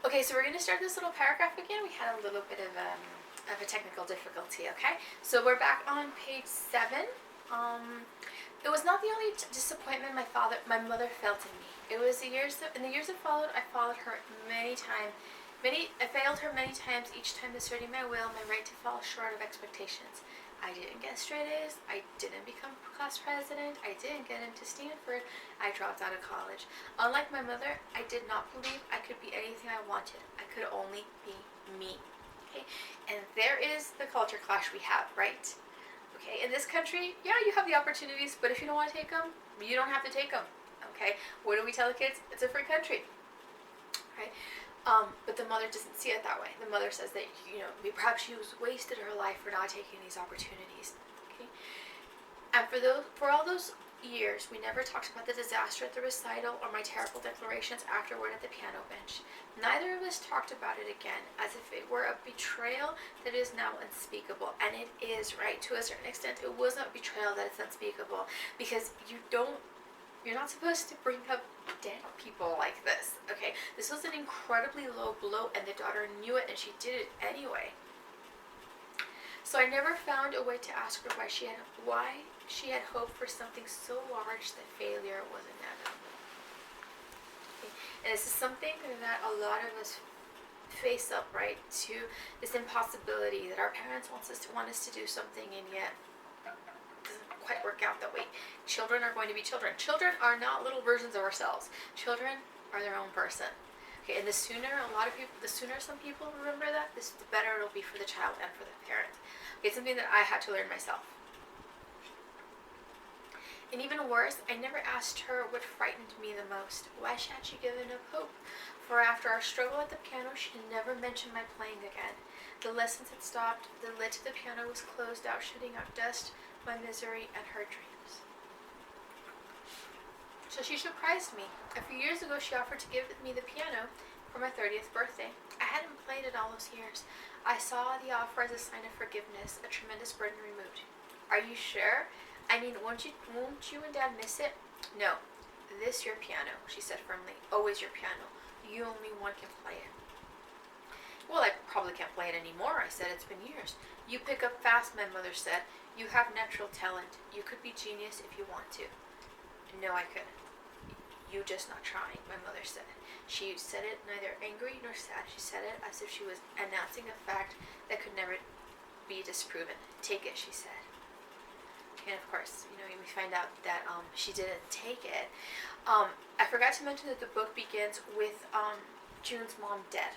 Okay, so we're going to start this little paragraph again. We had a little bit of a technical difficulty, okay? So we're back on page 7. It was not the only disappointment my mother felt in me. It was in the years that followed, I followed her many times. I failed her many times, each time asserting my will, my right to fall short of expectations. I didn't get straight A's, I didn't become class president, I didn't get into Stanford, I dropped out of college. Unlike my mother, I did not believe I could be anything I wanted. I could only be me. Okay? And there is the culture clash we have, right? Okay, in this country, yeah, you have the opportunities, but if you don't want to take them, you don't have to take them. Okay, what do we tell the kids? It's a free country. Right? But the mother doesn't see it that way. The mother says that, perhaps she was wasted her life for not taking these opportunities. Okay? And for all those years, we never talked about the disaster at the recital or my terrible declarations afterward at the piano bench. Neither of us talked about it again, as if it were a betrayal that is now unspeakable. And it is, right? To a certain extent, it was a betrayal that is unspeakable, because you're not supposed to bring up dead people like this, okay? This was an incredibly low blow, and the daughter knew it, and she did it anyway. So I never found a way to ask her why she had hoped for something so large that failure was inevitable. Okay? And this is something that a lot of us face up, right, to this impossibility that our parents want us to do something, and yet quite work out that way. Children are going to be children. Children are not little versions of ourselves. Children are their own person. Okay, and the sooner some people remember that, the better it'll be for the child and for the parent. Okay, it's something that I had to learn myself. And even worse, I never asked her what frightened me the most. Why had she given up hope? For after our struggle at the piano, she had never mentioned my playing again. The lessons had stopped. The lid to the piano was closed out, shutting out dust, my misery, and her dreams. So she surprised me. A few years ago, she offered to give me the piano for my 30th birthday. I hadn't played it all those years. I saw the offer as a sign of forgiveness, a tremendous burden removed. Are you sure? I mean, won't you and Dad miss it? No. This your piano, she said firmly. Always your piano. You only one can play it. Well, I probably can't play it anymore, I said. It's been years. You pick up fast, my mother said. You have natural talent. You could be genius if you want to. No, I couldn't. You just not trying, my mother said. She said it neither angry nor sad. She said it as if she was announcing a fact that could never be disproven. Take it, she said. And of course, we find out that she didn't take it. I forgot to mention that the book begins with June's mom dead.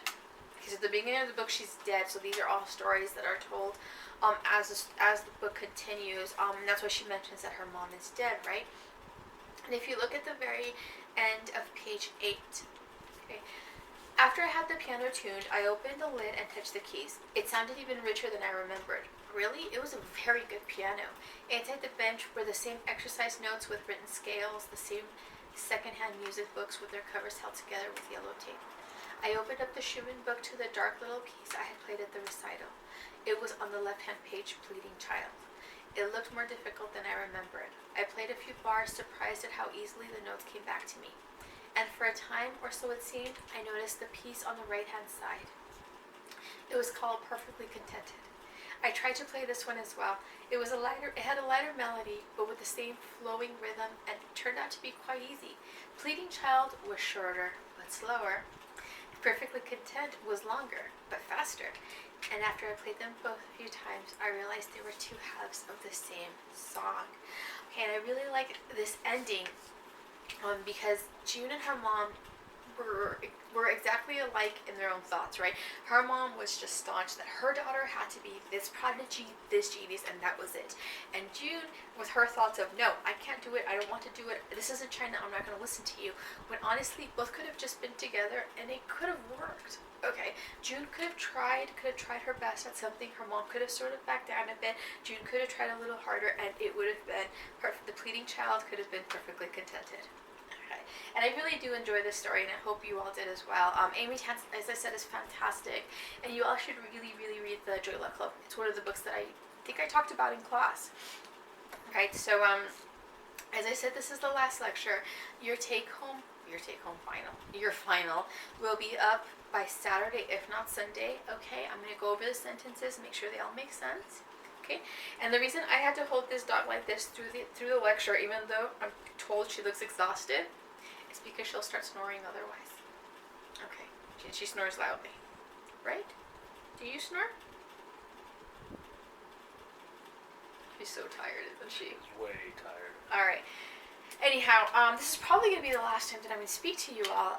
Because at the beginning of the book, she's dead. So these are all stories that are told as the book continues. And that's why she mentions that her mom is dead, right? And if you look at the very end of page 8, okay, after I had the piano tuned, I opened the lid and touched the keys. It sounded even richer than I remembered. Really, it was a very good piano. Inside the bench were the same exercise notes with written scales, the same secondhand music books with their covers held together with yellow tape. I opened up the Schumann book to the dark little piece I had played at the recital. It was on the left-hand page, Pleading Child. It looked more difficult than I remembered. I played a few bars, surprised at how easily the notes came back to me. And for a time, or so it seemed, I noticed the piece on the right-hand side. It was called Perfectly Contented. I tried to play this one as well. It had a lighter melody, but with the same flowing rhythm, and it turned out to be quite easy. Pleading Child was shorter, but slower. Perfectly Content was longer, but faster. And after I played them both a few times, I realized they were two halves of the same song. Okay, and I really like this ending because June and her mom were exactly alike in their own thoughts, right? Her mom was just staunch that her daughter had to be this prodigy, this genius, and that was it. And June, with her thoughts of, no, I can't do it, I don't want to do it, this isn't China, I'm not going to listen to you. When honestly, both could have just been together, and it could have worked. Okay, June could have tried her best at something. Her mom could have sort of backed down a bit. June could have tried a little harder, and it would have been perfect. The Pleading Child could have been perfectly contented. Okay, and I really do enjoy this story, and I hope you all did as well. Amy Tan, as I said, is fantastic, and you all should really, really read the Joy Luck Club. It's one of the books that I think I talked about in class. Right, so as I said, this is the last lecture. Your take-home your take-home final. Your final will be up by Saturday, if not Sunday. Okay, I'm gonna go over the sentences, make sure they all make sense. Okay, and the reason I had to hold this dog like this through the lecture, even though I'm told she looks exhausted, is because she'll start snoring otherwise. Okay, and she snores loudly, right? Do you snore? She's so tired, isn't she? She's way tired. All right. Anyhow, this is probably going to be the last time that I'm going to speak to you all.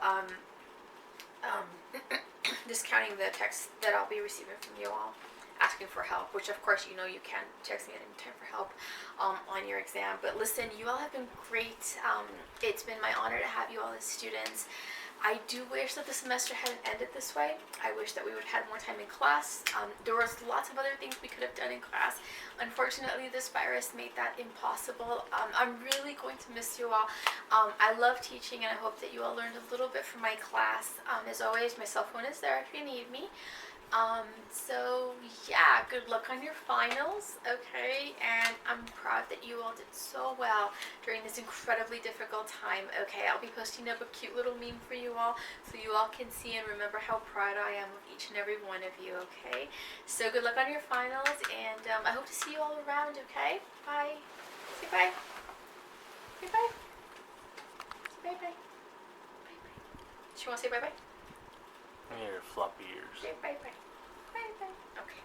Discounting the texts that I'll be receiving from you all, asking for help, which of course you know you can text me at any time for help on your exam. But listen, you all have been great. It's been my honor to have you all as students. I do wish that the semester hadn't ended this way. I wish that we would have had more time in class. There was lots of other things we could have done in class. Unfortunately, this virus made that impossible. I'm really going to miss you all. I love teaching, and I hope that you all learned a little bit from my class. As always, my cell phone is there if you need me. So yeah, good luck on your finals, okay? And I'm proud that you all did so well during this incredibly difficult time, okay? I'll be posting up a cute little meme for you all so you all can see and remember how proud I am of each and every one of you, okay? So good luck on your finals, and I hope to see you all around, okay? Bye. Say bye. Say bye. Say bye-bye. Bye-bye. Do you want to say bye-bye? Your floppy ears. Say bye-bye. Bye-bye. Okay.